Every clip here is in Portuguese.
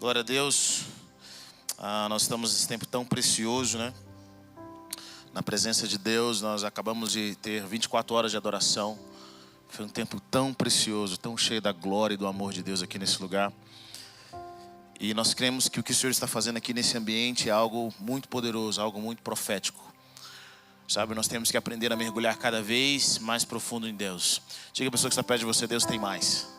Glória a Deus. Nós estamos nesse tempo tão precioso, né? Na presença de Deus, nós acabamos de ter 24 horas de adoração. Foi um tempo tão precioso, tão cheio da glória e do amor de Deus aqui nesse lugar. E nós cremos que o que o Senhor está fazendo aqui nesse ambiente é algo muito poderoso, algo muito profético. Sabe, nós temos que aprender a mergulhar cada vez mais profundo em Deus. Diga a pessoa que está perto de você: Deus tem mais.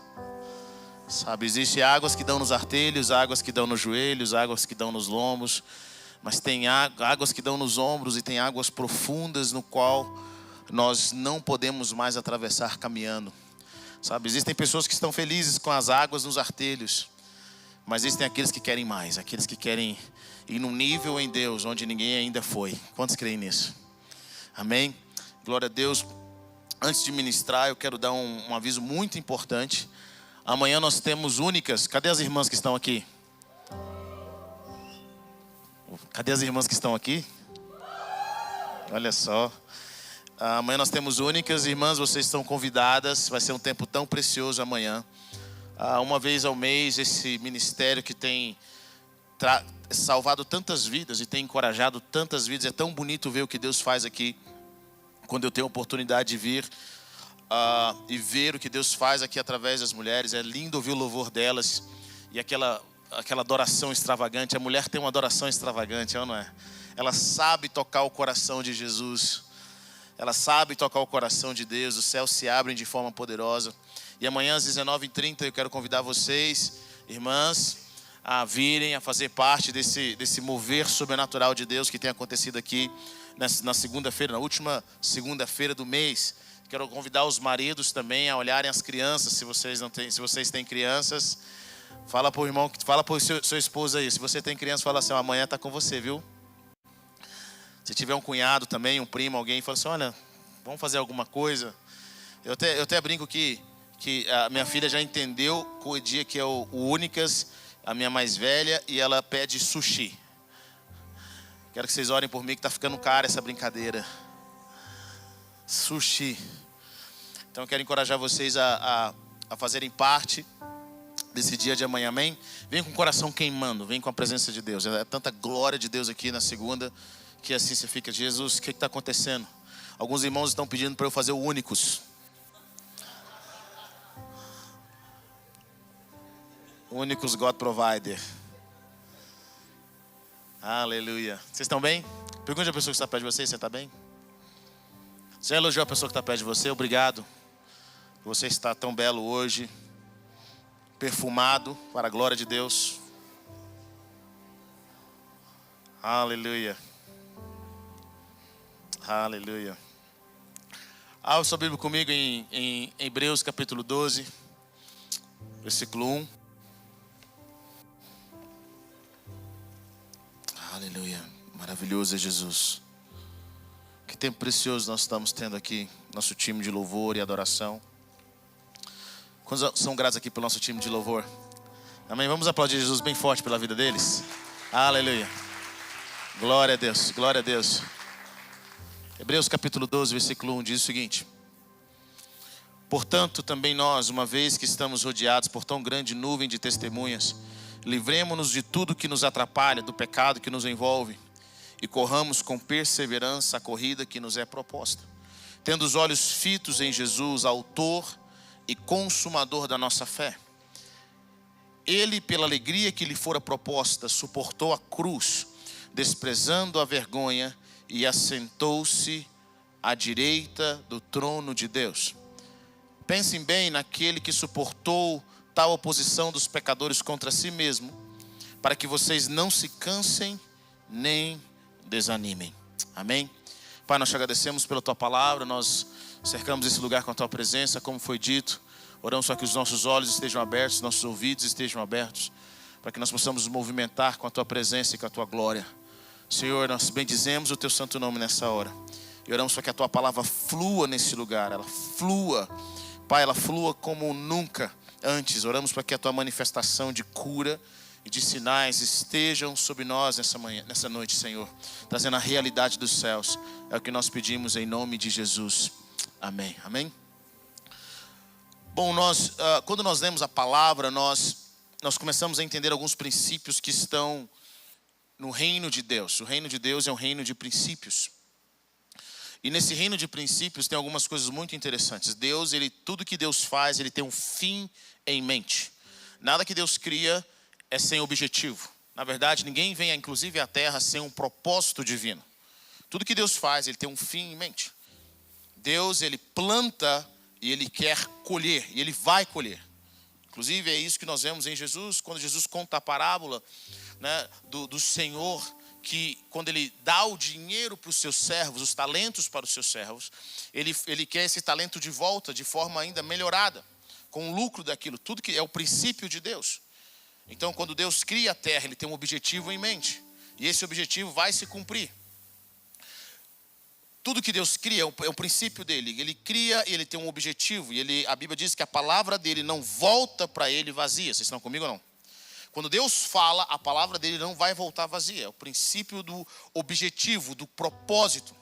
Sabe, existem águas que dão nos artelhos, águas que dão nos joelhos, águas que dão nos lombos. Mas tem águas que dão nos ombros e tem águas profundas no qual nós não podemos mais atravessar caminhando. Sabe, existem pessoas que estão felizes com as águas nos artelhos. Mas existem aqueles que querem mais, aqueles que querem ir num nível em Deus onde ninguém ainda foi. Quantos creem nisso? Amém? Glória a Deus. Antes de ministrar, eu quero dar um aviso muito importante. Amanhã nós temos únicas. Cadê as irmãs que estão aqui? Cadê as irmãs que estão aqui? Olha só. Amanhã nós temos únicas. Irmãs, vocês estão convidadas. Vai ser um tempo tão precioso amanhã. Uma vez ao mês, esse ministério que tem salvado tantas vidas e tem encorajado tantas vidas. É tão bonito ver o que Deus faz aqui. Quando eu tenho a oportunidade de vir e ver o que Deus faz aqui através das mulheres. É lindo ouvir o louvor delas e aquela adoração extravagante. A mulher tem uma adoração extravagante, não é? Ela sabe tocar o coração de Jesus. Ela sabe tocar o coração de Deus. Os céus se abrem de forma poderosa. E amanhã às 19h30 eu quero convidar vocês, irmãs, a virem, a fazer parte desse mover sobrenatural de Deus que tem acontecido aqui na segunda-feira, na última segunda-feira do mês. Quero convidar os maridos também a olharem as crianças, se vocês têm crianças. Fala para o irmão, fala para o seu esposo aí. Se você tem criança, fala assim: amanhã está com você, viu? Se tiver um cunhado também, um primo, alguém, fala assim: olha, vamos fazer alguma coisa. Eu até brinco que a minha filha já entendeu o dia que é o Únicas, a minha mais velha, e ela pede sushi. Quero que vocês orem por mim, que está ficando cara essa brincadeira. Sushi. Então eu quero encorajar vocês a fazerem parte desse dia de amanhã, amém? Vem com o coração queimando, vem com a presença de Deus. É tanta glória de Deus aqui na segunda, que assim você fica: Jesus, o que está acontecendo? Alguns irmãos estão pedindo para eu fazer o Únicos. Únicos God Provider. Aleluia. Vocês estão bem? Pergunte a pessoa que está perto de você: você está bem? Você elogiou a pessoa que está perto de você? Obrigado. Você está tão belo hoje, perfumado para a glória de Deus. Aleluia. Aleluia. Abra sua Bíblia comigo em Hebreus capítulo 12, versículo 1. Aleluia. Maravilhoso é Jesus. Que tempo precioso nós estamos tendo aqui. Nosso time de louvor e adoração. Quantos são gratos aqui pelo nosso time de louvor? Amém? Vamos aplaudir Jesus bem forte pela vida deles. Aleluia. Glória a Deus. Glória a Deus. Hebreus capítulo 12, versículo 1 diz o seguinte: portanto, também nós, uma vez que estamos rodeados por tão grande nuvem de testemunhas, livremo-nos de tudo que nos atrapalha, do pecado que nos envolve, e corramos com perseverança a corrida que nos é proposta, tendo os olhos fitos em Jesus, autor e consumador da nossa fé. Ele, pela alegria que lhe fora proposta, suportou a cruz, desprezando a vergonha, e assentou-se à direita do trono de Deus. Pensem bem naquele que suportou tal oposição dos pecadores contra si mesmo, para que vocês não se cansem nem desanimem. Amém? Pai, nós te agradecemos pela tua palavra. Nós cercamos esse lugar com a tua presença, como foi dito. Oramos para que os nossos olhos estejam abertos, nossos ouvidos estejam abertos, para que nós possamos nos movimentar com a tua presença e com a tua glória. Senhor, nós bendizemos o teu santo nome nessa hora e oramos para que a tua palavra flua nesse lugar. Ela flua, Pai, ela flua como nunca antes. Oramos para que a tua manifestação de cura e de sinais estejam sobre nós nessa noite, Senhor, trazendo a realidade dos céus. É o que nós pedimos em nome de Jesus. Amém. Amém. Bom, quando nós lemos a palavra, nós nós começamos a entender alguns princípios que estão no reino de Deus. O reino de Deus é um reino de princípios. E nesse reino de princípios tem algumas coisas muito interessantes. Tudo que Deus faz, Ele tem um fim em mente. Nada que Deus cria é sem objetivo. Na verdade, ninguém vem, inclusive, à Terra sem um propósito divino. Tudo que Deus faz, Ele tem um fim em mente. Deus, Ele planta e Ele quer colher, e Ele vai colher. Inclusive, é isso que nós vemos em Jesus, quando Jesus conta a parábola, né, do Senhor, que quando Ele dá o dinheiro para os seus servos, os talentos para os seus servos, Ele quer esse talento de volta de forma ainda melhorada, com o lucro daquilo, tudo que é o princípio de Deus. Então, quando Deus cria a terra, Ele tem um objetivo em mente, e esse objetivo vai se cumprir. Tudo que Deus cria é o princípio dele. Ele cria e Ele tem um objetivo. E a Bíblia diz que a palavra dele não volta para Ele vazia. Vocês estão comigo ou não? Quando Deus fala, a palavra dele não vai voltar vazia. É o princípio do objetivo, do propósito.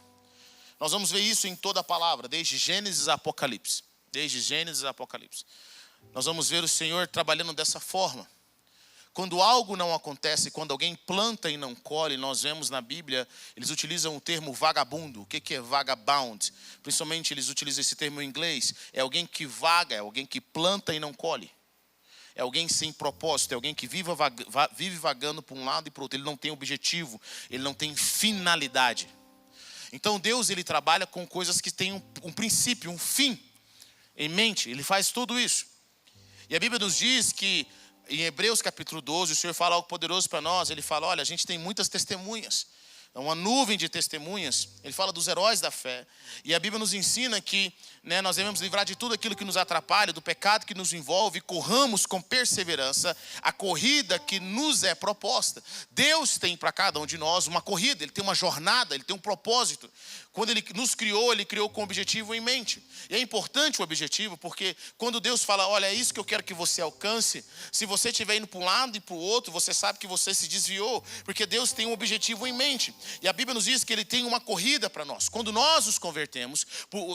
Nós vamos ver isso em toda a palavra, desde Gênesis a Apocalipse. Desde Gênesis a Apocalipse. Nós vamos ver o Senhor trabalhando dessa forma. Quando algo não acontece, quando alguém planta e não colhe, nós vemos na Bíblia, eles utilizam o termo vagabundo. O que é vagabond? Principalmente eles utilizam esse termo em inglês. É alguém que vaga, é alguém que planta e não colhe. É alguém sem propósito, é alguém que vive vagando para um lado e para o outro. Ele não tem objetivo, ele não tem finalidade. Então Deus, Ele trabalha com coisas que têm um princípio, um fim em mente. Ele faz tudo isso. E a Bíblia nos diz que em Hebreus capítulo 12, o Senhor fala algo poderoso para nós. Ele fala, olha, a gente tem muitas testemunhas. É uma nuvem de testemunhas. Ele fala dos heróis da fé. E a Bíblia nos ensina que nós devemos livrar de tudo aquilo que nos atrapalha, do pecado que nos envolve, e corramos com perseverança a corrida que nos é proposta. Deus tem para cada um de nós uma corrida, Ele tem uma jornada, Ele tem um propósito. Quando Ele nos criou, Ele criou com um objetivo em mente. E é importante o objetivo, porque quando Deus fala, olha, é isso que eu quero que você alcance, se você estiver indo para um lado e para o outro, você sabe que você se desviou, porque Deus tem um objetivo em mente. E a Bíblia nos diz que Ele tem uma corrida para nós. Quando nós nos convertemos,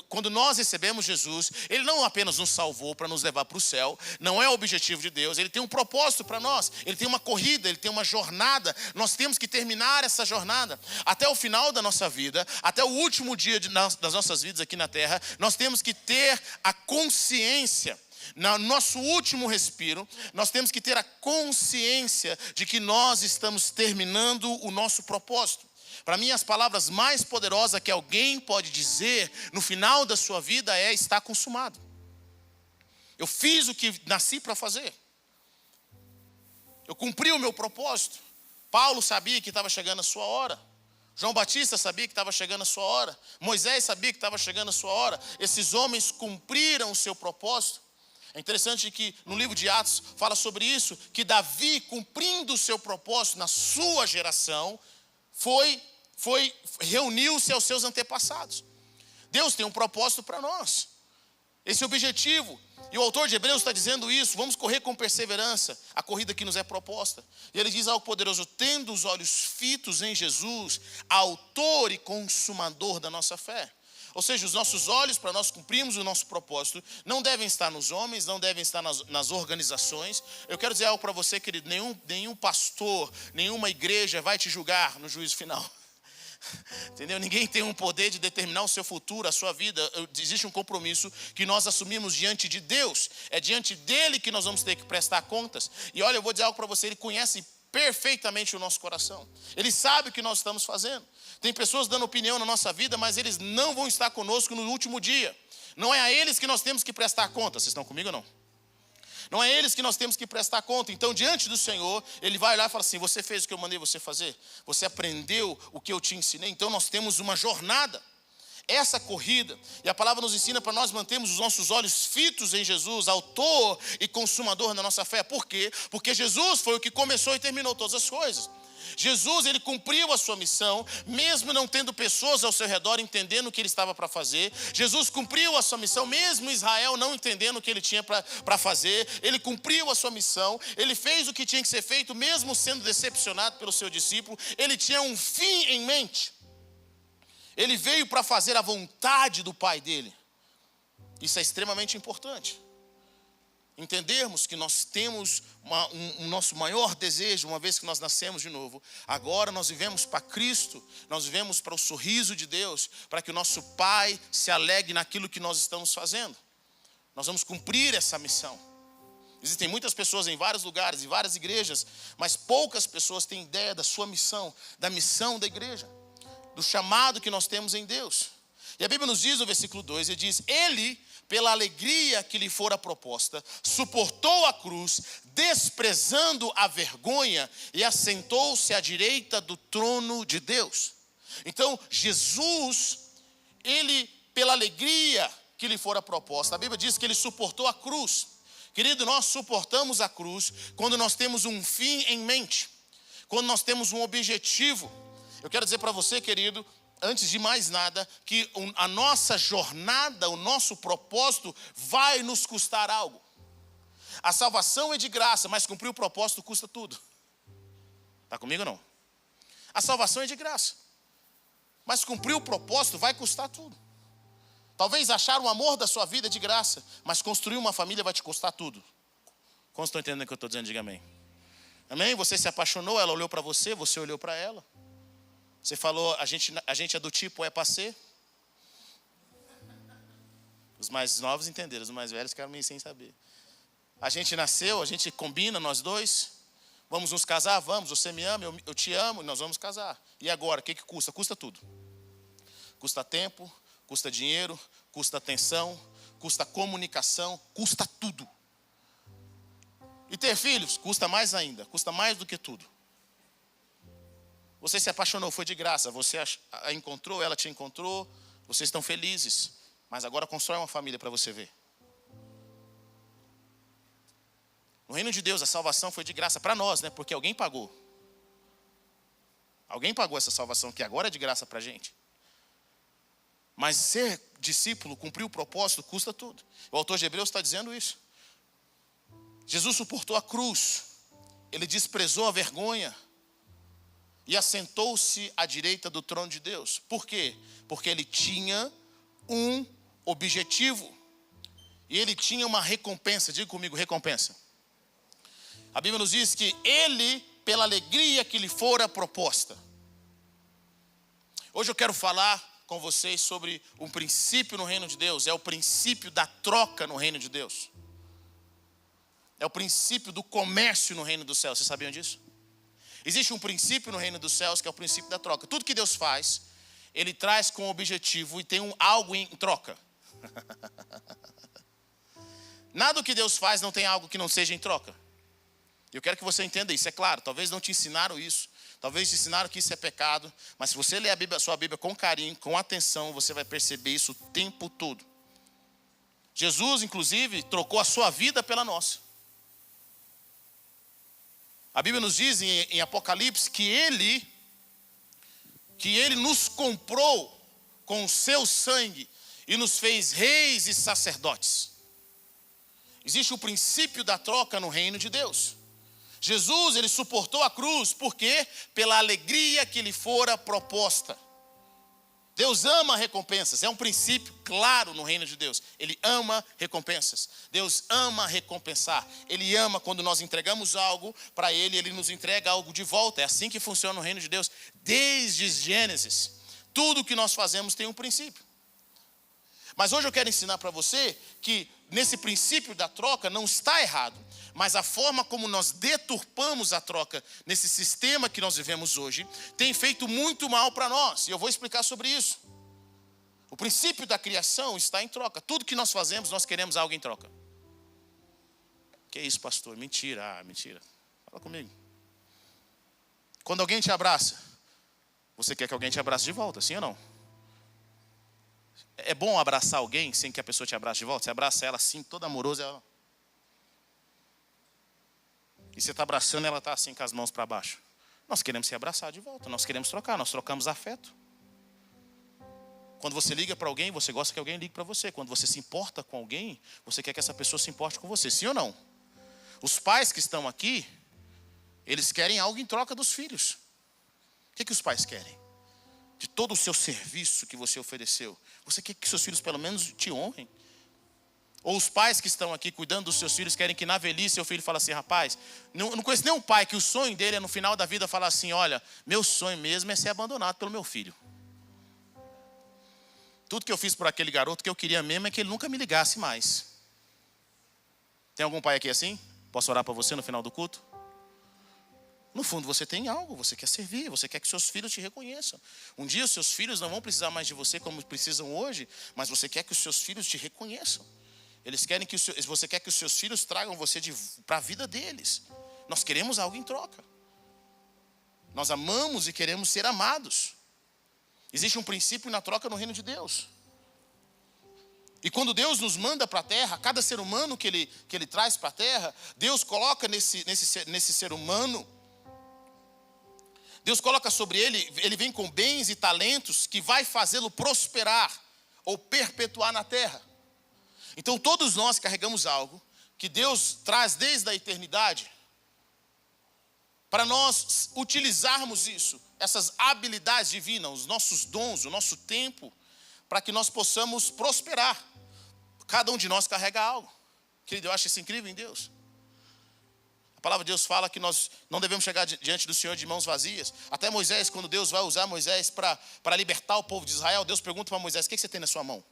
quando nós recebemos Jesus, Ele não apenas nos salvou para nos levar para o céu, não é o objetivo de Deus, Ele tem um propósito para nós, Ele tem uma corrida, Ele tem uma jornada, nós temos que terminar essa jornada, até o final da nossa vida, até o último dia das nossas vidas aqui na terra, nós temos que ter a consciência, no nosso último respiro, nós temos que ter a consciência de que nós estamos terminando o nosso propósito. Para mim, as palavras mais poderosas que alguém pode dizer no final da sua vida é: está consumado. Eu fiz o que nasci para fazer. Eu cumpri o meu propósito. Paulo sabia que estava chegando a sua hora. João Batista sabia que estava chegando a sua hora. Moisés sabia que estava chegando a sua hora. Esses homens cumpriram o seu propósito. É interessante que no livro de Atos fala sobre isso, que Davi, cumprindo o seu propósito na sua geração, reuniu-se aos seus antepassados. Deus tem um propósito para nós, esse objetivo. E o autor de Hebreus está dizendo isso: vamos correr com perseverança a corrida que nos é proposta. E ele diz algo poderoso: tendo os olhos fitos em Jesus, autor e consumador da nossa fé. Ou seja, os nossos olhos, para nós cumprirmos o nosso propósito, não devem estar nos homens, não devem estar nas organizações. Eu quero dizer algo para você, querido: nenhum pastor, nenhuma igreja vai te julgar no juízo final. Entendeu? Ninguém tem um poder de determinar o seu futuro, a sua vida. Existe um compromisso que nós assumimos diante de Deus. É diante dele que nós vamos ter que prestar contas. E olha, eu vou dizer algo para você: Ele conhece perfeitamente o nosso coração. Ele sabe o que nós estamos fazendo. Tem pessoas dando opinião na nossa vida, mas eles não vão estar conosco no último dia. Não é a eles que nós temos que prestar conta. Vocês estão comigo ou não? Não é eles que nós temos que prestar conta. Então, diante do Senhor, Ele vai lá e fala assim: você fez o que eu mandei você fazer? Você aprendeu o que eu te ensinei? Então, nós temos uma jornada, essa corrida. E a palavra nos ensina para nós mantermos os nossos olhos fitos em Jesus, autor e consumador da nossa fé. Por quê? Porque Jesus foi o que começou e terminou todas as coisas. Jesus, Ele cumpriu a sua missão, mesmo não tendo pessoas ao seu redor entendendo o que Ele estava para fazer. Jesus cumpriu a sua missão, mesmo Israel não entendendo o que Ele tinha para fazer. Ele cumpriu a sua missão, Ele fez o que tinha que ser feito, mesmo sendo decepcionado pelo seu discípulo. Ele tinha um fim em mente. Ele veio para fazer a vontade do Pai dele. Isso é extremamente importante. entendermos que nós temos um nosso maior desejo, uma vez que nós nascemos de novo. Agora nós vivemos para Cristo, nós vivemos para o sorriso de Deus, para que o nosso Pai se alegre naquilo que nós estamos fazendo. Nós vamos cumprir essa missão. Existem muitas pessoas em vários lugares, em várias igrejas, mas poucas pessoas têm ideia da sua missão, da missão da igreja, do chamado que nós temos em Deus. E a Bíblia nos diz no versículo 2, ele diz: Ele, pela alegria que lhe fora proposta, suportou a cruz, desprezando a vergonha, e assentou-se à direita do trono de Deus. Então, Jesus, ele, pela alegria que lhe fora proposta, a Bíblia diz que ele suportou a cruz. Querido, nós suportamos a cruz quando nós temos um fim em mente, quando nós temos um objetivo. Eu quero dizer para você, querido, antes de mais nada, que a nossa jornada, o nosso propósito vai nos custar algo. A salvação é de graça, mas cumprir o propósito custa tudo. Está comigo ou não? A salvação é de graça, mas cumprir o propósito vai custar tudo. Talvez achar o amor da sua vida é de graça, mas construir uma família vai te custar tudo. Como estão entendendo o que eu estou dizendo? Diga amém. Amém? Você se apaixonou, ela olhou para você, você olhou para ela. Você falou, a gente é do tipo é para ser. Os mais novos entenderam, os mais velhos ficaram meio sem saber. A gente nasceu, a gente combina, nós dois. Vamos nos casar? Vamos. Você me ama, eu te amo, nós vamos casar. E agora, o que custa? Custa tudo. Custa tempo, custa dinheiro, custa atenção, custa comunicação, custa tudo. E ter filhos custa mais ainda, custa mais do que tudo. Você se apaixonou, foi de graça, você a encontrou, ela te encontrou, vocês estão felizes, mas agora constrói uma família para você ver. No reino de Deus, a salvação foi de graça para nós, né? Porque alguém pagou. Alguém pagou essa salvação que agora é de graça para a gente. Mas ser discípulo, cumprir o propósito, custa tudo. O autor de Hebreus está dizendo isso. Jesus suportou a cruz. Ele desprezou a vergonha. E assentou-se à direita do trono de Deus. Por quê? Porque ele tinha um objetivo. E ele tinha uma recompensa. Diga comigo, recompensa. A Bíblia nos diz que ele, pela alegria que lhe fora proposta. Hoje eu quero falar com vocês sobre um princípio no reino de Deus. É o princípio da troca no reino de Deus. É o princípio do comércio no reino dos céus. Vocês sabiam disso? Existe um princípio no reino dos céus que é o princípio da troca. Tudo que Deus faz, Ele traz com objetivo e tem algo em troca. Nada do que Deus faz não tem algo que não seja em troca. Eu quero que você entenda isso, é claro. Talvez não te ensinaram isso. Talvez te ensinaram que isso é pecado, mas se você ler a sua Bíblia com carinho, com atenção, você vai perceber isso o tempo todo. Jesus, inclusive, trocou a sua vida pela nossa. A Bíblia nos diz em Apocalipse que Ele nos comprou com o seu sangue e nos fez reis e sacerdotes. Existe o princípio da troca no reino de Deus. Jesus, ele suportou a cruz, porque pela alegria que lhe fora proposta. Deus ama recompensas, é um princípio claro no reino de Deus. Ele ama recompensas. Deus ama recompensar. Ele ama quando nós entregamos algo para Ele, Ele nos entrega algo de volta. É assim que funciona no reino de Deus. Desde Gênesis, tudo que nós fazemos tem um princípio. Mas hoje eu quero ensinar para você que nesse princípio da troca não está errado. Mas a forma como nós deturpamos a troca nesse sistema que nós vivemos hoje tem feito muito mal para nós. E eu vou explicar sobre isso. O princípio da criação está em troca. Tudo que nós fazemos, nós queremos algo em troca. Que isso, pastor? Mentira. Mentira. Fala comigo. Quando alguém te abraça, você quer que alguém te abrace de volta, sim ou não? É bom abraçar alguém sem que a pessoa te abrace de volta? Você abraça ela assim, toda amorosa, ela... E você está abraçando, ela está assim com as mãos para baixo. Nós queremos se abraçar de volta, nós queremos trocar, nós trocamos afeto. Quando você liga para alguém, você gosta que alguém ligue para você. Quando você se importa com alguém, você quer que essa pessoa se importe com você, sim ou não? Os pais que estão aqui, eles querem algo em troca dos filhos. O que os pais querem? De todo o seu serviço que você ofereceu, você quer que seus filhos pelo menos te honrem. Ou os pais que estão aqui cuidando dos seus filhos querem que na velhice seu filho fale assim, rapaz, não conheço nenhum pai que o sonho dele é no final da vida falar assim, olha, meu sonho mesmo é ser abandonado pelo meu filho. Tudo que eu fiz por aquele garoto que eu queria mesmo é que ele nunca me ligasse mais. Tem algum pai aqui assim? Posso orar para você no final do culto? No fundo você tem algo, você quer servir, você quer que seus filhos te reconheçam. Um dia os seus filhos não vão precisar mais de você como precisam hoje, mas você quer que os seus filhos te reconheçam. Eles querem que você quer que os seus filhos tragam você para a vida deles. Nós queremos algo em troca. Nós amamos e queremos ser amados. Existe um princípio na troca no reino de Deus. E quando Deus nos manda para a terra, cada ser humano que ele traz para a terra, Deus coloca nesse ser humano, Deus coloca sobre ele vem com bens e talentos que vai fazê-lo prosperar ou perpetuar na terra. Então todos nós carregamos algo que Deus traz desde a eternidade para nós utilizarmos isso, essas habilidades divinas, os nossos dons, o nosso tempo, para que nós possamos prosperar. Cada um de nós carrega algo. Querido, eu acho isso incrível em Deus. A palavra de Deus fala que nós não devemos chegar diante do Senhor de mãos vazias. Até Moisés, quando Deus vai usar Moisés para libertar o povo de Israel, Deus pergunta para Moisés, o que você tem na sua mão?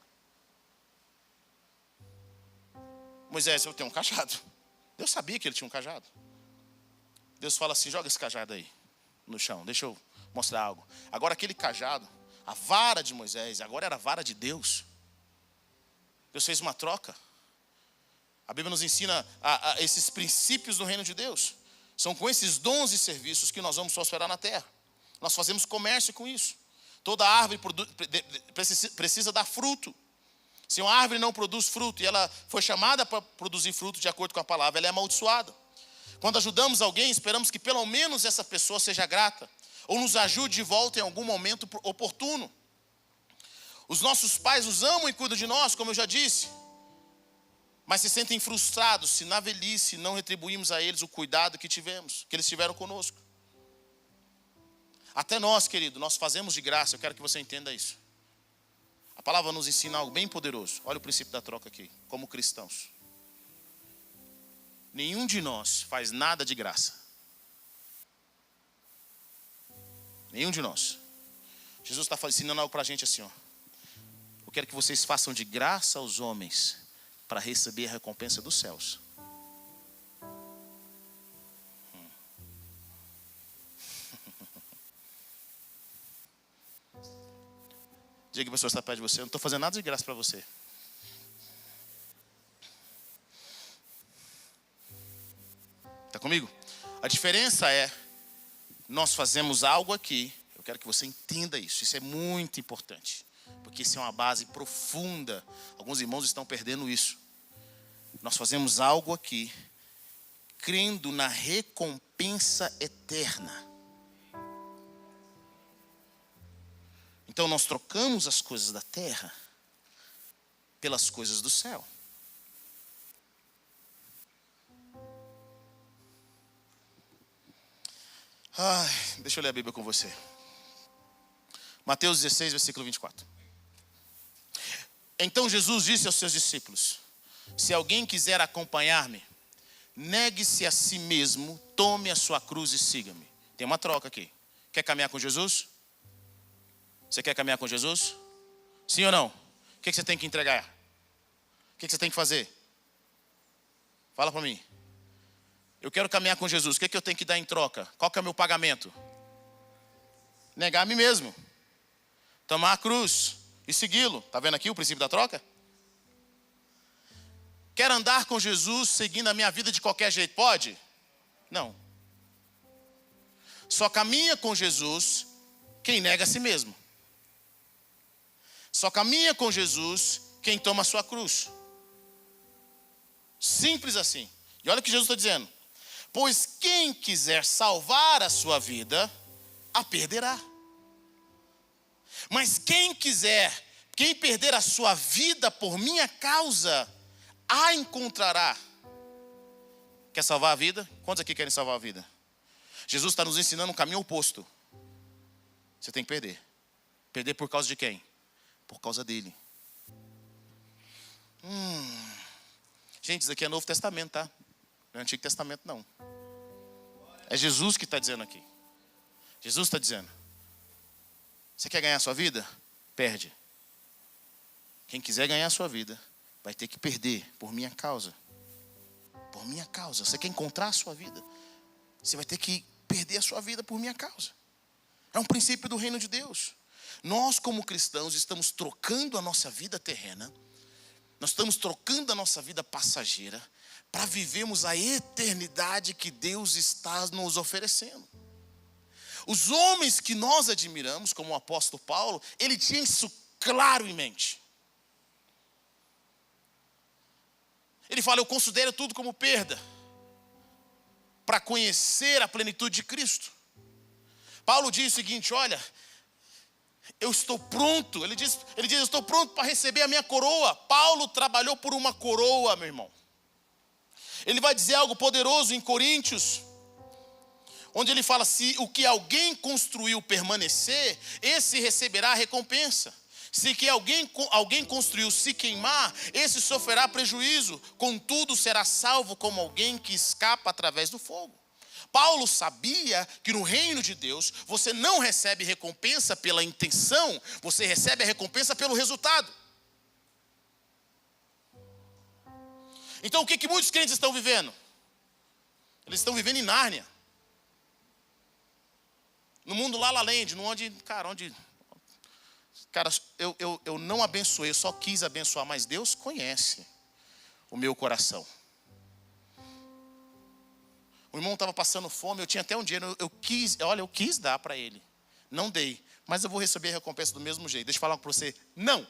Moisés, eu tenho um cajado. Deus sabia que ele tinha um cajado. Deus fala assim, joga esse cajado aí no chão, deixa eu mostrar algo. Agora aquele cajado, a vara de Moisés, agora era a vara de Deus. Deus fez uma troca. A Bíblia nos ensina a esses princípios do reino de Deus. São com esses dons e serviços que nós vamos prosperar na terra. Nós fazemos comércio com isso. Toda árvore precisa dar fruto. Se uma árvore não produz fruto e ela foi chamada para produzir fruto de acordo com a palavra, ela é amaldiçoada. Quando ajudamos alguém, esperamos que pelo menos essa pessoa seja grata ou nos ajude de volta em algum momento oportuno. Os nossos pais nos amam e cuidam de nós, como eu já disse, mas se sentem frustrados se na velhice não retribuímos a eles o cuidado que eles tiveram conosco. Até nós, querido, nós fazemos de graça, eu quero que você entenda isso. A palavra nos ensina algo bem poderoso. Olha o princípio da troca aqui, como cristãos. Nenhum de nós faz nada de graça. Nenhum de nós. Jesus está ensinando algo para a gente assim, ó. Eu quero que vocês façam de graça aos homens para receber a recompensa dos céus. Diga que a pessoa está perto de você, eu não estou fazendo nada de graça para você. Está comigo? A diferença é, nós fazemos algo aqui, eu quero que você entenda isso, isso é muito importante, porque isso é uma base profunda, alguns irmãos estão perdendo isso. Nós fazemos algo aqui, crendo na recompensa eterna. Então nós trocamos as coisas da terra pelas coisas do céu. Deixa eu ler a Bíblia com você. Mateus 16, versículo 24. Então Jesus disse aos seus discípulos: se alguém quiser acompanhar-me, negue-se a si mesmo, tome a sua cruz e siga-me. Tem uma troca aqui. Quer caminhar com Jesus? Você quer caminhar com Jesus? Sim ou não? O que você tem que entregar? O que você tem que fazer? Fala para mim. Eu quero caminhar com Jesus. O que eu tenho que dar em troca? Qual que é o meu pagamento? Negar a mim mesmo. Tomar a cruz e segui-lo. Está vendo aqui o princípio da troca? Quer andar com Jesus seguindo a minha vida de qualquer jeito? Pode? Não. Só caminha com Jesus quem nega a si mesmo. Só caminha com Jesus quem toma a sua cruz. Simples assim. E olha o que Jesus está dizendo. Pois quem quiser salvar a sua vida, a perderá. Mas quem perder a sua vida por minha causa, a encontrará. Quer salvar a vida? Quantos aqui querem salvar a vida? Jesus está nos ensinando um caminho oposto. Você tem que perder. Perder por causa de quem? Por causa dele. Gente, isso aqui é Novo Testamento, tá? Não é Antigo Testamento, não. É Jesus que está dizendo aqui. Jesus está dizendo: você quer ganhar a sua vida? Perde. Quem quiser ganhar a sua vida vai ter que perder por minha causa. Por minha causa. Você quer encontrar a sua vida? Você vai ter que perder a sua vida por minha causa. É um princípio do reino de Deus. Nós, como cristãos, estamos trocando a nossa vida terrena. Nós estamos trocando a nossa vida passageira para vivermos a eternidade que Deus está nos oferecendo. Os homens que nós admiramos, como o apóstolo Paulo, ele tinha isso claro em mente. Ele fala: eu considero tudo como perda para conhecer a plenitude de Cristo. Paulo diz o seguinte: olha, eu estou pronto. Ele diz, eu estou pronto para receber a minha coroa. Paulo trabalhou por uma coroa, meu irmão. Ele vai dizer algo poderoso em Coríntios, onde ele fala: se o que alguém construiu permanecer, esse receberá a recompensa. Se que alguém construiu se queimar, esse sofrerá prejuízo. Contudo, será salvo como alguém que escapa através do fogo. Paulo sabia que no reino de Deus, você não recebe recompensa pela intenção, você recebe a recompensa pelo resultado. Então o que muitos crentes estão vivendo? Eles estão vivendo em Nárnia. No mundo La La Land, onde eu não abençoei, eu só quis abençoar, mas Deus conhece o meu coração. O irmão estava passando fome, eu tinha até um dinheiro, eu quis dar para ele. Não dei, mas eu vou receber a recompensa do mesmo jeito. Deixa eu falar para você: não.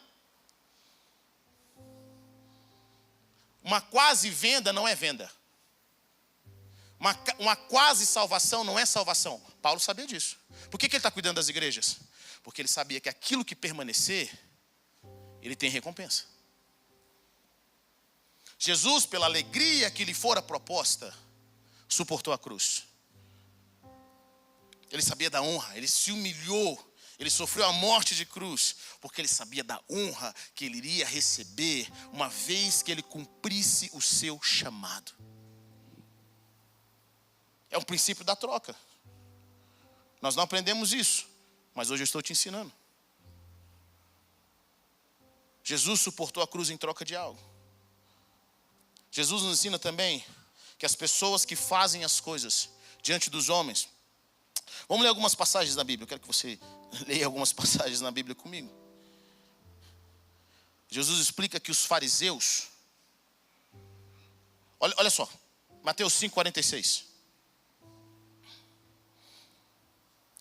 Uma quase venda não é venda. Uma quase salvação não é salvação. Paulo sabia disso. Por que ele está cuidando das igrejas? Porque ele sabia que aquilo que permanecer, ele tem recompensa. Jesus, pela alegria que lhe fora proposta, suportou a cruz. Ele sabia da honra, ele se humilhou, ele sofreu a morte de cruz, porque ele sabia da honra que ele iria receber uma vez que ele cumprisse o seu chamado. É um princípio da troca. Nós não aprendemos isso, mas hoje eu estou te ensinando. Jesus suportou a cruz em troca de algo. Jesus nos ensina também que as pessoas que fazem as coisas diante dos homens. Vamos ler algumas passagens na Bíblia. Eu quero que você leia algumas passagens na Bíblia comigo. Jesus explica que os fariseus... Olha só, Mateus 5,46.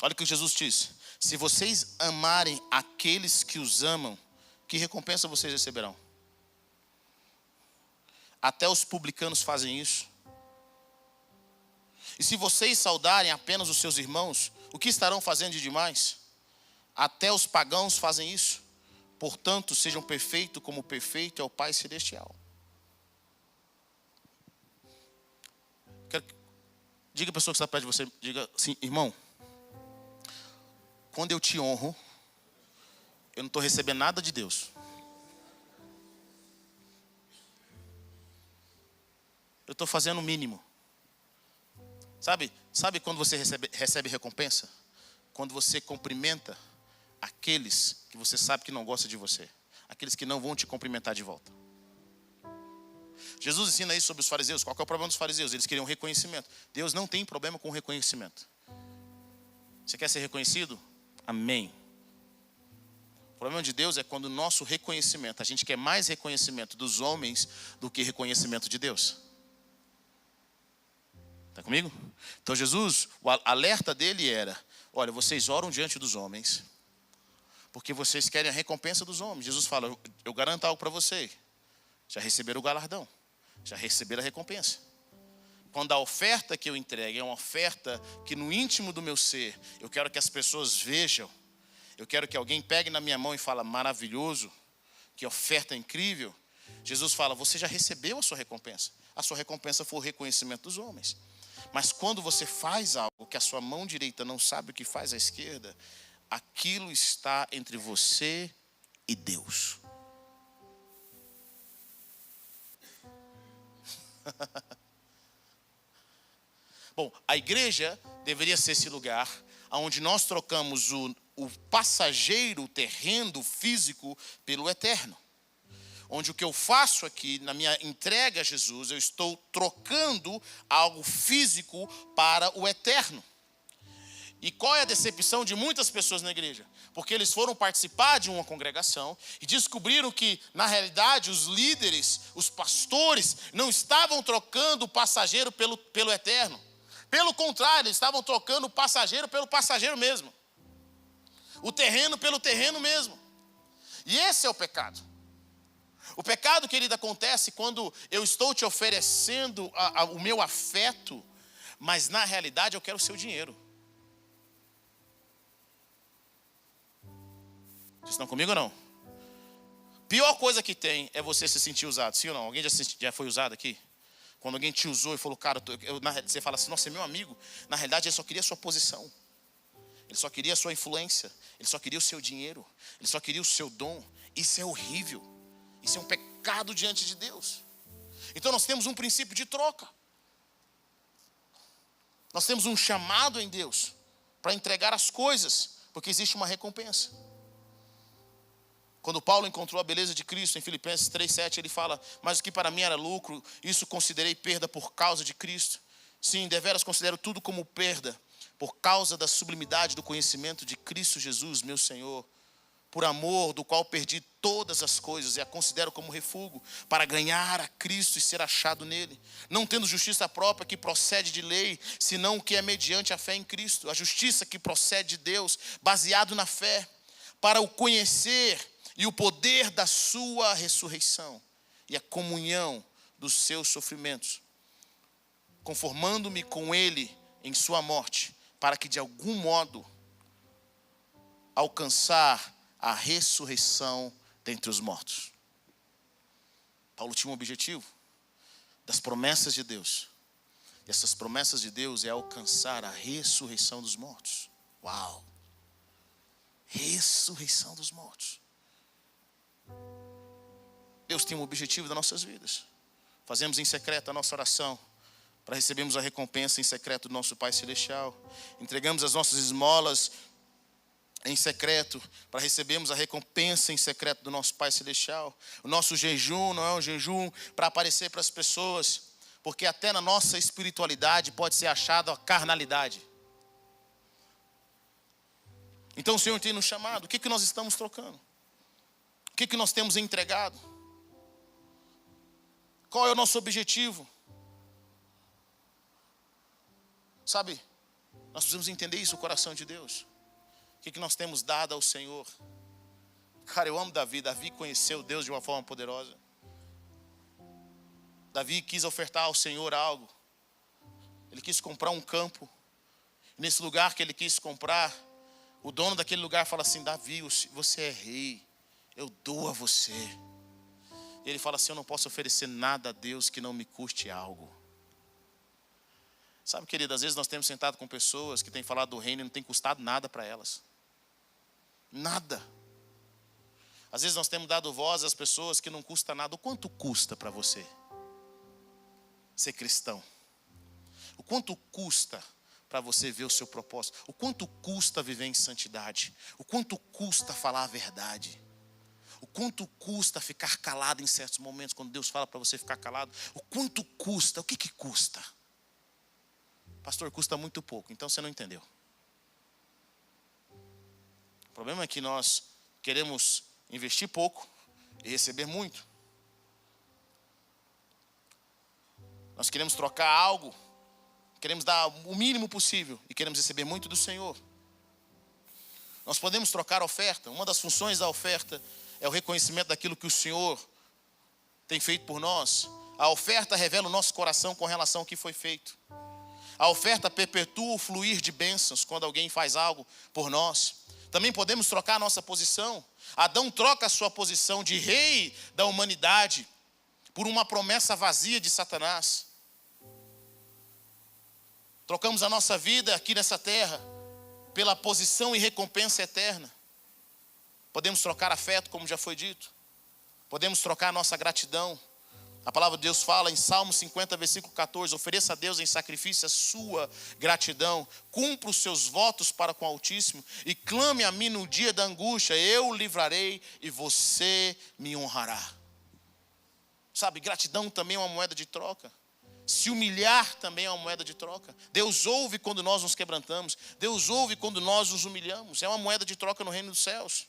Olha o que Jesus diz: se vocês amarem aqueles que os amam, que recompensa vocês receberão? Até os publicanos fazem isso. E se vocês saudarem apenas os seus irmãos, o que estarão fazendo de demais? Até os pagãos fazem isso. Portanto, sejam perfeitos como perfeito é o Pai Celestial. Diga a pessoa que está perto de você, diga assim: irmão, quando eu te honro, eu não estou recebendo nada de Deus. Eu estou fazendo o mínimo. Sabe quando você recebe recompensa? Quando você cumprimenta aqueles que você sabe que não gostam de você. Aqueles que não vão te cumprimentar de volta. Jesus ensina isso sobre os fariseus. Qual que é o problema dos fariseus? Eles queriam reconhecimento. Deus não tem problema com reconhecimento. Você quer ser reconhecido? Amém. O problema de Deus é quando o nosso reconhecimento, a gente quer mais reconhecimento dos homens do que reconhecimento de Deus. Está comigo? Então Jesus, o alerta dele era: olha, vocês oram diante dos homens porque vocês querem a recompensa dos homens. Jesus fala: eu garanto algo para você. Já receberam o galardão, já receberam a recompensa. Quando a oferta que eu entrego é uma oferta que no íntimo do meu ser, eu quero que as pessoas vejam, eu quero que alguém pegue na minha mão e fale: maravilhoso, que oferta incrível. Jesus fala: você já recebeu a sua recompensa. A sua recompensa foi o reconhecimento dos homens. Mas quando você faz algo que a sua mão direita não sabe o que faz a esquerda, aquilo está entre você e Deus. Bom, a igreja deveria ser esse lugar onde nós trocamos o passageiro, o terreno físico, pelo eterno. Onde o que eu faço aqui, na minha entrega a Jesus, eu estou trocando algo físico para o eterno. E qual é a decepção de muitas pessoas na igreja? Porque eles foram participar de uma congregação e descobriram que, na realidade, os líderes, os pastores, não estavam trocando o passageiro pelo eterno. Pelo contrário, eles estavam trocando o passageiro pelo passageiro mesmo. O terreno pelo terreno mesmo. E esse é o pecado. O pecado, querido, acontece quando eu estou te oferecendo o meu afeto, mas na realidade eu quero o seu dinheiro. Vocês estão comigo ou não? Pior coisa que tem é você se sentir usado, sim ou não? Alguém já foi usado aqui? Quando alguém te usou e falou, cara, você fala assim, nossa, é meu amigo. Na realidade ele só queria a sua posição. Ele só queria a sua influência. Ele só queria o seu dinheiro. Ele só queria o seu dom. Isso é horrível. Isso é um pecado diante de Deus. Então nós temos um princípio de troca. Nós temos um chamado em Deus para entregar as coisas, porque existe uma recompensa. Quando Paulo encontrou a beleza de Cristo em Filipenses 3,7, ele fala, mas o que para mim era lucro, isso considerei perda por causa de Cristo. Sim, deveras considero tudo como perda, por causa da sublimidade do conhecimento de Cristo Jesus, meu Senhor, por amor do qual perdi todas as coisas e a considero como refúgio, para ganhar a Cristo e ser achado nele, não tendo justiça própria que procede de lei, senão o que é mediante a fé em Cristo, a justiça que procede de Deus, baseado na fé, para o conhecer e o poder da sua ressurreição e a comunhão dos seus sofrimentos, conformando-me com ele em sua morte, para que de algum modo alcançar a ressurreição dentre os mortos. Paulo tinha um objetivo das promessas de Deus. E essas promessas de Deus é alcançar a ressurreição dos mortos. Uau! Ressurreição dos mortos. Deus tem um objetivo das nossas vidas. Fazemos em secreto a nossa oração para recebermos a recompensa em secreto do nosso Pai Celestial. Entregamos as nossas esmolas em secreto para recebermos a recompensa em secreto do nosso Pai Celestial. O nosso jejum não é um jejum para aparecer para as pessoas, porque até na nossa espiritualidade pode ser achada a carnalidade. Então o Senhor tem nos chamado. O que nós estamos trocando? O que nós temos entregado? Qual é o nosso objetivo? Sabe, nós precisamos entender isso, o coração de Deus. O que nós temos dado ao Senhor? Cara, eu amo Davi. Davi conheceu Deus de uma forma poderosa. Davi quis ofertar ao Senhor algo. Ele quis comprar um campo. Nesse lugar que ele quis comprar, o dono daquele lugar fala assim, Davi, você é rei, eu dou a você. E ele fala assim, eu não posso oferecer nada a Deus que não me custe algo. Sabe, querido, às vezes nós temos sentado com pessoas que têm falado do reino e não tem custado nada para elas. Nada. Às vezes nós temos dado voz às pessoas que não custa nada. O quanto custa para você ser cristão? O quanto custa para você ver o seu propósito? O quanto custa viver em santidade? O quanto custa falar a verdade? O quanto custa ficar calado em certos momentos, quando Deus fala para você ficar calado? O quanto custa? O que custa? Pastor, custa muito pouco, então você não entendeu. O problema é que nós queremos investir pouco e receber muito. Nós queremos trocar algo, queremos dar o mínimo possível e queremos receber muito do Senhor. Nós podemos trocar a oferta. Uma das funções da oferta é o reconhecimento daquilo que o Senhor tem feito por nós. A oferta revela o nosso coração com relação ao que foi feito. A oferta perpetua o fluir de bênçãos quando alguém faz algo por nós. Também podemos trocar a nossa posição. Adão troca a sua posição de rei da humanidade por uma promessa vazia de Satanás. Trocamos a nossa vida aqui nessa terra pela posição e recompensa eterna. Podemos trocar afeto, como já foi dito. Podemos trocar a nossa gratidão A palavra de Deus fala em Salmo 50, versículo 14: ofereça a Deus em sacrifício a sua gratidão, cumpra os seus votos para com o Altíssimo e clame a mim no dia da angústia, eu o livrarei e você me honrará. Sabe, gratidão também é uma moeda de troca. Se humilhar também é uma moeda de troca. Deus ouve quando nós nos quebrantamos. Deus ouve quando nós nos humilhamos. É uma moeda de troca no reino dos céus.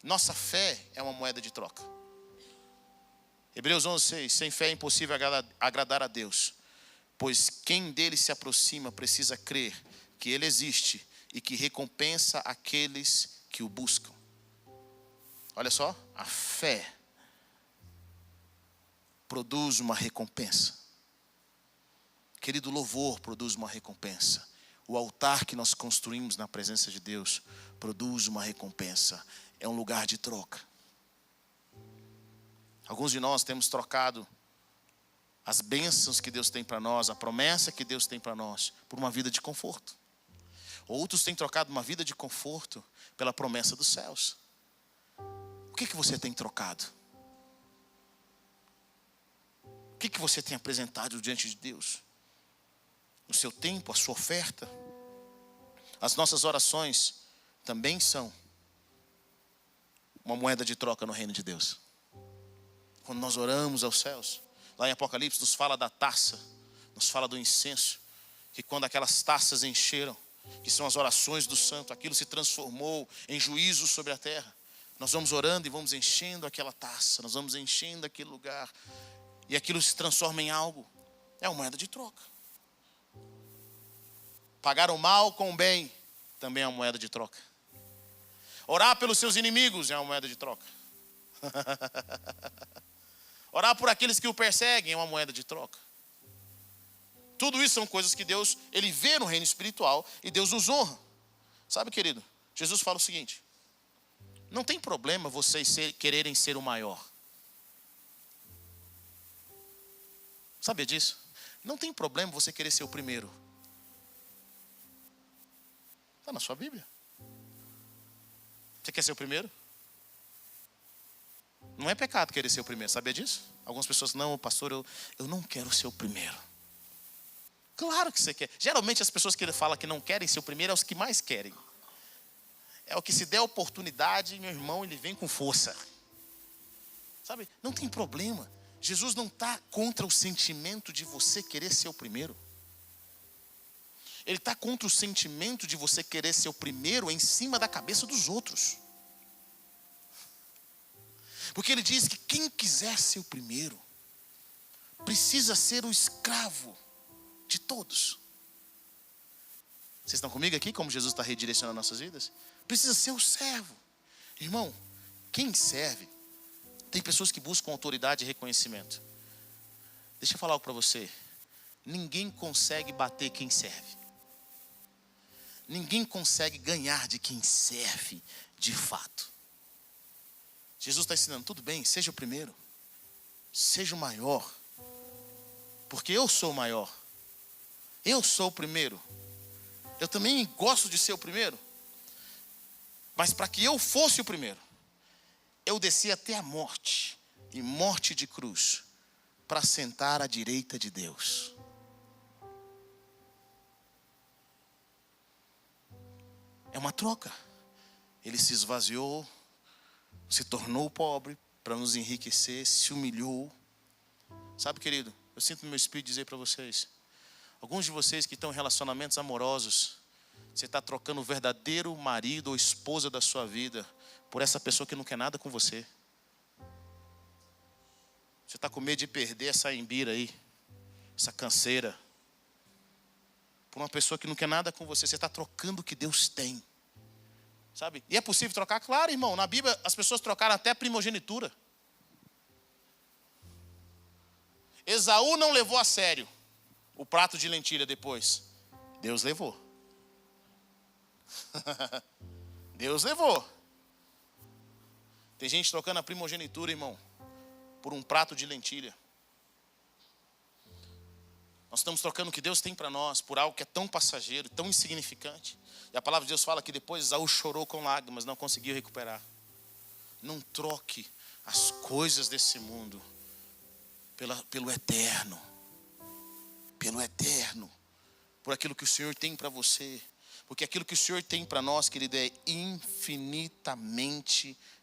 Nossa fé é uma moeda de troca. Hebreus 11:6: sem fé é impossível agradar a Deus, pois quem dele se aproxima precisa crer que ele existe e que recompensa aqueles que o buscam. Olha só, a fé produz uma recompensa. Querido, louvor produz uma recompensa. O altar que nós construímos na presença de Deus produz uma recompensa. É um lugar de troca. Alguns de nós temos trocado as bênçãos que Deus tem para nós, a promessa que Deus tem para nós, por uma vida de conforto. Outros têm trocado uma vida de conforto pela promessa dos céus. O que você tem trocado? O que você tem apresentado diante de Deus? O seu tempo, a sua oferta? As nossas orações também são uma moeda de troca no reino de Deus. Quando nós oramos aos céus, lá em Apocalipse nos fala da taça, nos fala do incenso, que quando aquelas taças encheram, que são as orações do santo, aquilo se transformou em juízo sobre a terra. Nós vamos orando e vamos enchendo aquela taça, nós vamos enchendo aquele lugar, e aquilo se transforma em algo. É uma moeda de troca. Pagar o mal com o bem também é uma moeda de troca. Orar pelos seus inimigos é uma moeda de troca. Orar por aqueles que o perseguem é uma moeda de troca. Tudo isso são coisas que Deus, Ele vê no reino espiritual e Deus nos honra. Sabe, querido, Jesus fala o seguinte: não tem problema vocês quererem ser o maior. Sabia disso? Não tem problema você querer ser o primeiro. Está na sua Bíblia. Você quer ser o primeiro? Não é pecado querer ser o primeiro, sabia disso? Algumas pessoas, não, pastor, eu não quero ser o primeiro. Claro que você quer. Geralmente as pessoas que falam que não querem ser o primeiro é os que mais querem. É o que, se der oportunidade, meu irmão, ele vem com força. Sabe, não tem problema. Jesus não está contra o sentimento de você querer ser o primeiro. Ele está contra o sentimento de você querer ser o primeiro em cima da cabeça dos outros. Porque ele diz que quem quiser ser o primeiro precisa ser o escravo de todos. Vocês estão comigo aqui, como Jesus está redirecionando nossas vidas? Precisa ser o servo. Irmão, quem serve, tem pessoas que buscam autoridade e reconhecimento. Deixa eu falar algo para você. Ninguém consegue bater quem serve. Ninguém consegue ganhar de quem serve de fato. Jesus está ensinando, tudo bem, seja o primeiro, seja o maior, porque eu sou o maior, eu sou o primeiro, eu também gosto de ser o primeiro, mas para que eu fosse o primeiro, eu desci até a morte, e morte de cruz, para sentar à direita de Deus. É uma troca. Ele se esvaziou, se tornou pobre para nos enriquecer, se humilhou. Sabe, querido, eu sinto no meu espírito dizer para vocês, alguns de vocês que estão em relacionamentos amorosos, você está trocando o verdadeiro marido ou esposa da sua vida por essa pessoa que não quer nada com você. Você está com medo de perder essa embira aí, essa canseira, por uma pessoa que não quer nada com você. Você está trocando o que Deus tem. Sabe? E é possível trocar? Claro, irmão. Na Bíblia as pessoas trocaram até a primogenitura. Esaú não levou a sério o prato de lentilha depois. Deus levou. Deus levou. Tem gente trocando a primogenitura, irmão, por um prato de lentilha. Nós estamos trocando o que Deus tem para nós por algo que é tão passageiro, tão insignificante. E a palavra de Deus fala que depois Esaú chorou com lágrimas, não conseguiu recuperar. Não troque as coisas desse mundo pelo eterno. Pelo eterno. Por aquilo que o Senhor tem para você. Porque aquilo que o Senhor tem para nós, querido, é infinitamente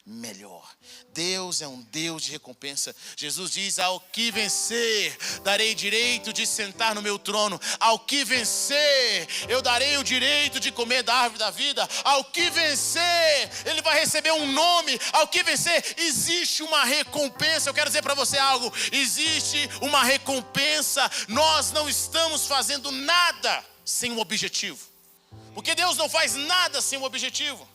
melhor. Deus é um Deus de recompensa. Jesus diz: ao que vencer, darei direito de sentar no meu trono. Ao que vencer, eu darei o direito de comer da árvore da vida. Ao que vencer, ele vai receber um nome. Ao que vencer, existe uma recompensa. Eu quero dizer para você algo: existe uma recompensa. Nós não estamos fazendo nada sem um objetivo. Porque Deus não faz nada sem um objetivo.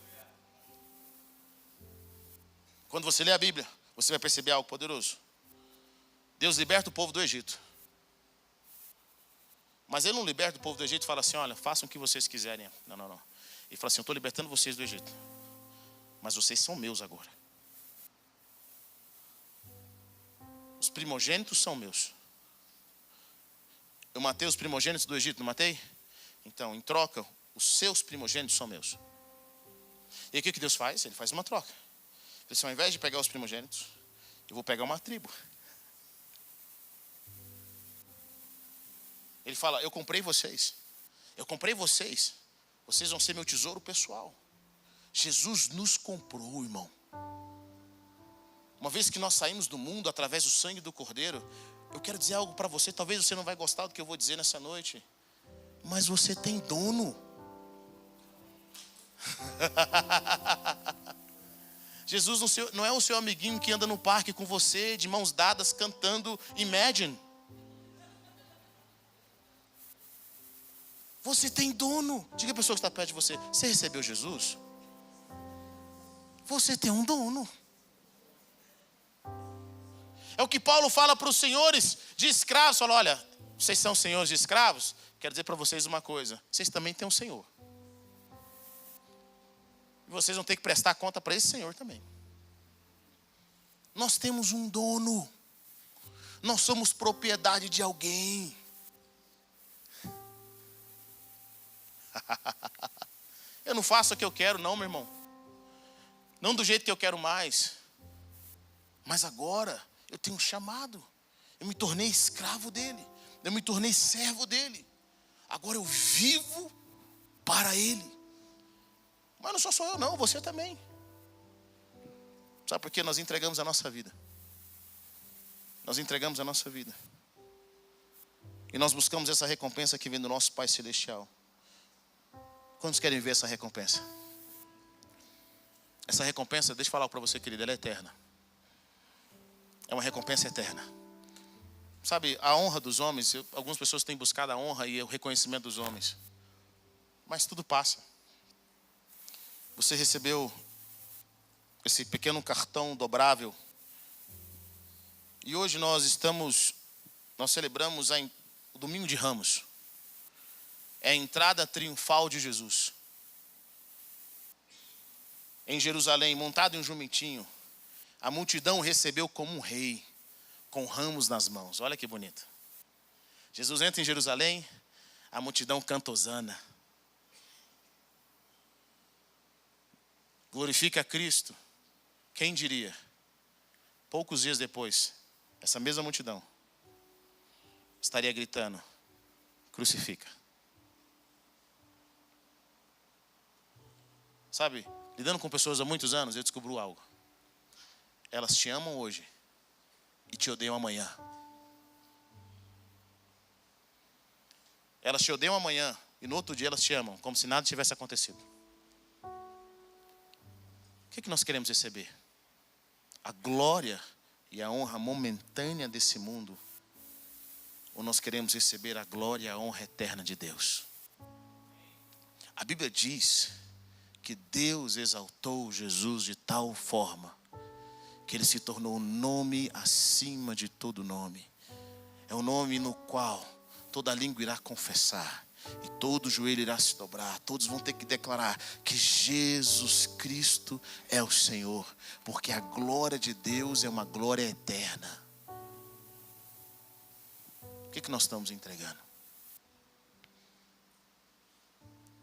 Quando você lê a Bíblia, você vai perceber algo poderoso. Deus liberta o povo do Egito. Mas Ele não liberta o povo do Egito e fala assim: olha, façam o que vocês quiserem. Não. Ele fala assim: eu estou libertando vocês do Egito. Mas vocês são meus agora. Os primogênitos são meus. Eu matei os primogênitos do Egito, não matei? Então, em troca, os seus primogênitos são meus. E o que Deus faz? Ele faz uma troca. Ele diz: ao invés de pegar os primogênitos, eu vou pegar uma tribo. Ele fala: eu comprei vocês. Eu comprei vocês. Vocês vão ser meu tesouro pessoal. Jesus nos comprou, irmão. Uma vez que nós saímos do mundo através do sangue do Cordeiro, eu quero dizer algo para você. Talvez você não vai gostar do que eu vou dizer nessa noite, mas você tem dono. Jesus não é o seu amiguinho que anda no parque com você, de mãos dadas, cantando Imagine. Você tem dono. Diga a pessoa que está perto de você: você recebeu Jesus? Você tem um dono. É o que Paulo fala para os senhores de escravos. Fala: olha, vocês são senhores de escravos? Quero dizer para vocês uma coisa: vocês também têm um senhor. E vocês vão ter que prestar conta para esse senhor também. Nós temos um dono. Nós somos propriedade de alguém. Eu não faço o que eu quero, não, meu irmão. Não do jeito que eu quero mais. Mas agora eu tenho um chamado. Eu me tornei escravo dele. Eu me tornei servo dele. Agora eu vivo para ele. Mas não só eu não, você também. Sabe por que nós entregamos a nossa vida? Nós entregamos a nossa vida. E nós buscamos essa recompensa que vem do nosso Pai Celestial. Quantos querem ver essa recompensa? Essa recompensa, deixa eu falar para você, querida, ela é eterna. É uma recompensa eterna. Sabe, a honra dos homens, algumas pessoas têm buscado a honra e o reconhecimento dos homens. Mas tudo passa. Você recebeu esse pequeno cartão dobrável. E hoje nós celebramos o Domingo de Ramos. É a entrada triunfal de Jesus. Em Jerusalém, montado em um jumentinho, a multidão o recebeu como um rei, com ramos nas mãos. Olha que bonito. Jesus entra em Jerusalém, a multidão canta hosana. Glorifica a Cristo. Quem diria? Poucos dias depois, essa mesma multidão estaria gritando: crucifica. Sabe, lidando com pessoas há muitos anos, eu descobri algo. Elas te amam hoje e te odeiam amanhã. Elas te odeiam amanhã e no outro dia elas te amam, como se nada tivesse acontecido. O que nós queremos receber? A glória e a honra momentânea desse mundo? Ou nós queremos receber a glória e a honra eterna de Deus? A Bíblia diz que Deus exaltou Jesus de tal forma que ele se tornou o nome acima de todo nome. É o nome no qual toda língua irá confessar e todo joelho irá se dobrar. Todos vão ter que declarar que Jesus Cristo é o Senhor, porque a glória de Deus é uma glória eterna. O que nós estamos entregando?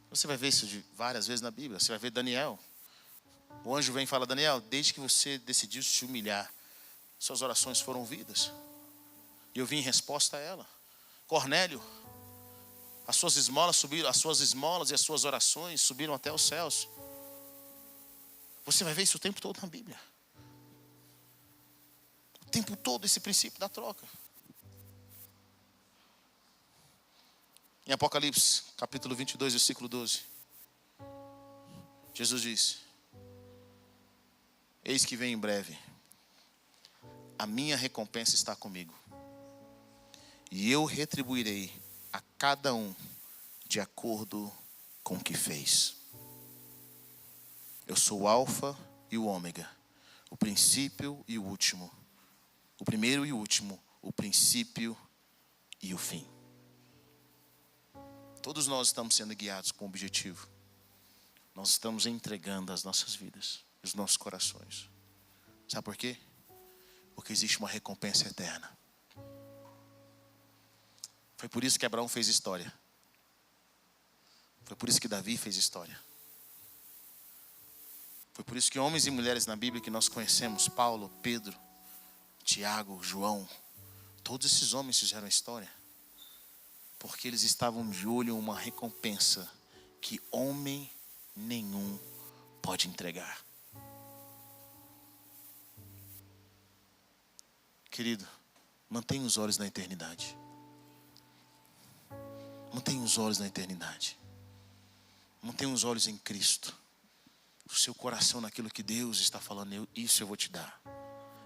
Você vai ver isso várias vezes na Bíblia. Você vai ver Daniel. O anjo vem e fala: Daniel, desde que você decidiu se humilhar, suas orações foram ouvidas. E eu vim em resposta a ela. Cornélio, as suas esmolas subiram, as suas esmolas e as suas orações subiram até os céus. Você vai ver isso o tempo todo na Bíblia. O tempo todo esse princípio da troca. Em Apocalipse, capítulo 22, versículo 12. Jesus diz: eis que vem em breve. A minha recompensa está comigo. E eu retribuirei a cada um de acordo com o que fez. Eu sou o Alfa e o Ômega, o princípio e o último, o primeiro e o último, o princípio e o fim. Todos nós estamos sendo guiados com um objetivo. Nós estamos entregando as nossas vidas, os nossos corações. Sabe por quê? Porque existe uma recompensa eterna. Foi por isso que Abraão fez história. Foi por isso que Davi fez história. Foi por isso que homens e mulheres na Bíblia que nós conhecemos, Paulo, Pedro, Tiago, João, todos esses homens fizeram história. Porque eles estavam de olho em uma recompensa que homem nenhum pode entregar. Querido, mantenha os olhos na eternidade. Mantenha os olhos na eternidade. Mantenha os olhos em Cristo. O seu coração naquilo que Deus está falando. Isso eu vou te dar.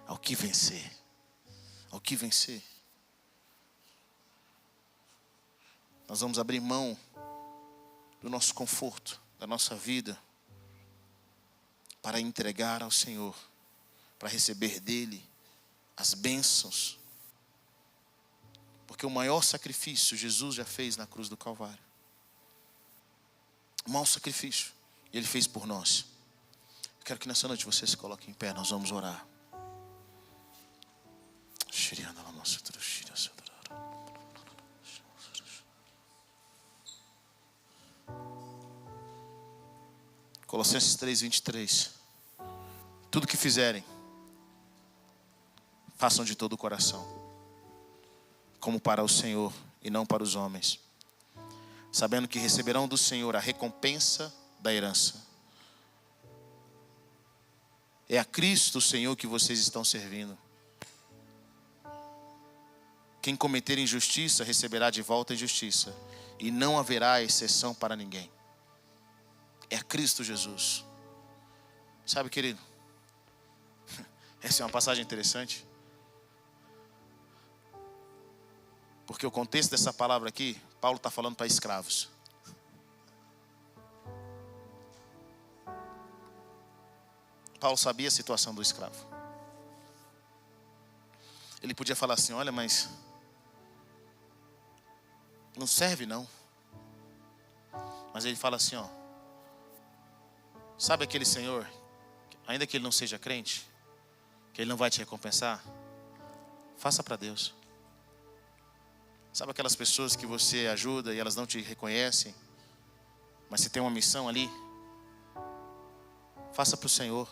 Ao que vencer. Ao que vencer. Nós vamos abrir mão do nosso conforto, da nossa vida, para entregar ao Senhor, para receber dele as bênçãos. Porque o maior sacrifício Jesus já fez na cruz do Calvário. O maior sacrifício Ele fez por nós. Eu quero que nessa noite você se coloque em pé. Nós vamos orar. Colossenses 3:23. Tudo que fizerem, façam de todo o coração, como para o Senhor e não para os homens, sabendo que receberão do Senhor a recompensa da herança. É a Cristo, o Senhor, que vocês estão servindo. Quem cometer injustiça receberá de volta injustiça, e não haverá exceção para ninguém. É a Cristo Jesus. Sabe, querido, essa é uma passagem interessante, porque o contexto dessa palavra aqui, Paulo está falando para escravos. Paulo sabia a situação do escravo. Ele podia falar assim: olha, mas não serve não. Mas ele fala assim, ó: sabe aquele senhor, ainda que ele não seja crente, que ele não vai te recompensar? Faça para Deus. Sabe aquelas pessoas que você ajuda e elas não te reconhecem, mas você tem uma missão ali? Faça para o Senhor.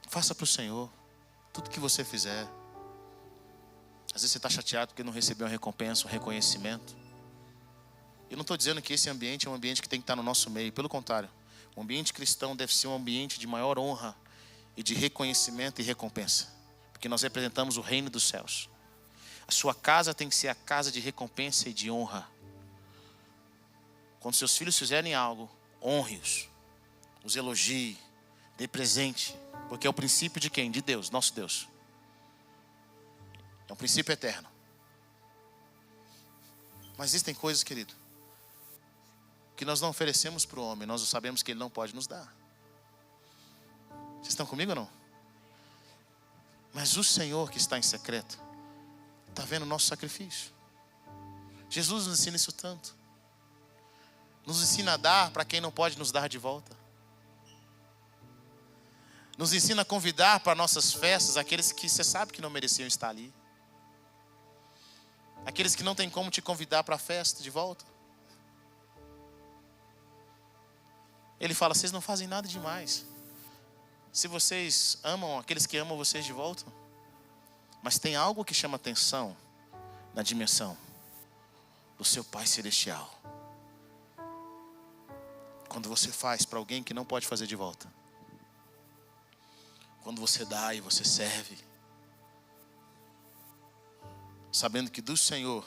Faça para o Senhor tudo que você fizer. Às vezes você está chateado porque não recebeu uma recompensa, um reconhecimento. Eu não estou dizendo que esse ambiente é um ambiente que tem que estar no nosso meio. Pelo contrário, o ambiente cristão deve ser um ambiente de maior honra e de reconhecimento e recompensa, porque nós representamos o reino dos céus. A sua casa tem que ser a casa de recompensa e de honra. Quando seus filhos fizerem algo, honre-os, os elogie, dê presente, porque é o princípio de quem? De Deus, nosso Deus. É um princípio eterno. Mas existem coisas, querido, que nós não oferecemos para o homem, nós sabemos que ele não pode nos dar. Vocês estão comigo ou não? Mas o Senhor que está em secreto está vendo o nosso sacrifício. Jesus nos ensina isso tanto. Nos ensina a dar para quem não pode nos dar de volta. Nos ensina a convidar para nossas festas aqueles que você sabe que não mereciam estar ali. Aqueles que não tem como te convidar para a festa de volta. Ele fala: vocês não fazem nada demais. Se vocês amam aqueles que amam vocês de volta, Mas tem algo que chama atenção na dimensão do seu Pai Celestial. Quando você faz para alguém que não pode fazer de volta. Quando você dá e você serve. Sabendo que do Senhor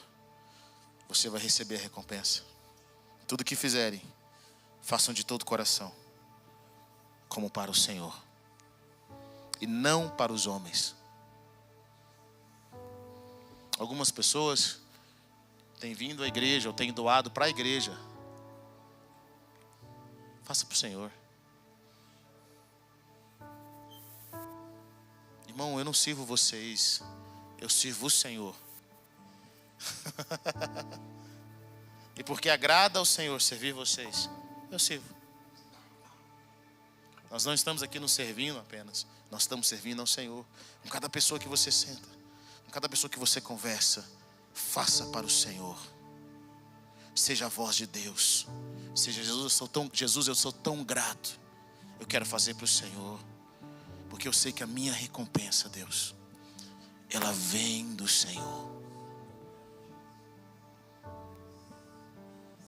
você vai receber a recompensa. Tudo que fizerem, façam de todo o coração, como para o Senhor, e não para os homens. Algumas pessoas têm vindo à igreja, ou têm doado para a igreja. Faça para o Senhor. Irmão, eu não sirvo vocês, eu sirvo o Senhor. E porque agrada ao Senhor servir vocês, eu sirvo. Nós não estamos aqui nos servindo apenas, nós estamos servindo ao Senhor. Com cada pessoa que você senta, com cada pessoa que você conversa, faça para o Senhor. Seja a voz de Deus. Seja Jesus, eu sou tão grato. Eu quero fazer para o Senhor, porque eu sei que a minha recompensa, Deus, ela vem do Senhor.